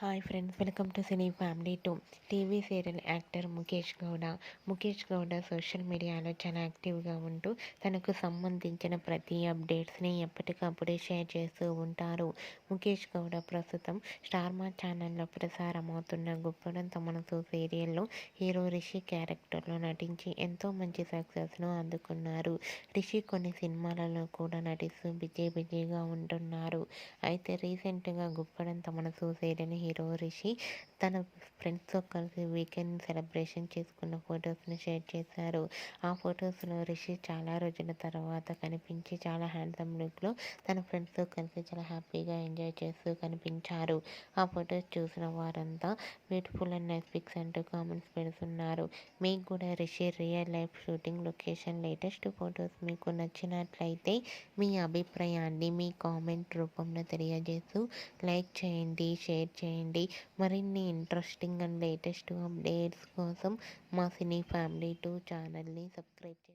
Hi friends, welcome to cine family two. TV serial actor Mukesh Gowda. Mukesh Gowda social మీడియాలో చాలా యాక్టివ్గా ఉంటూ తనకు సంబంధించిన ప్రతి అప్డేట్స్ని ఎప్పటికప్పుడే షేర్ చేస్తూ ఉంటారు. ముఖేష్ గౌడ ప్రస్తుతం స్టార్ మా ఛానల్లో ప్రసారమవుతున్న గుప్పడంత మనసు సీరియల్లో హీరో రిషి క్యారెక్టర్లో నటించి ఎంతో మంచి సక్సెస్ను అందుకున్నారు. రిషి కొన్ని సినిమాలలో కూడా నటిస్తూ బిజీగా ఉంటున్నారు. అయితే రీసెంట్గా గుప్పడంత మనసు సీరియల్ హీరో రిషి తన ఫ్రెండ్స్తో కలిసి వీకెండ్ సెలబ్రేషన్ చేసుకున్న ఫొటోస్ని షేర్ చేశారు. ఆ ఫొటోస్లో రిషి చాలా రోజుల తర్వాత కనిపించి చాలా హ్యాండ్సమ్ లుక్లో తన ఫ్రెండ్స్తో కలిసి చాలా హ్యాపీగా ఎంజాయ్ చేస్తూ కనిపించారు. ఆ ఫొటోస్ చూసిన వారంతా బ్యూటిఫుల్ అండ్ నైస్ పిక్స్ అంటూ కామెంట్స్ పెడుతున్నారు. మీకు కూడా Rishi real life shooting location latest photos మీకు నచ్చినట్లయితే మీ అభిప్రాయాన్ని మీ కామెంట్ రూపంలో తెలియజేస్తూ లైక్ చేయండి, షేర్ చేయండి. మరిన్ని ఇంట్రెస్టింగ్ అండ్ లేటెస్ట్ అప్డేట్స్ కోసం మా సినీ ఫ్యామిలీ 2 ఛానల్ని సబ్స్క్రైబ్ చేయండి.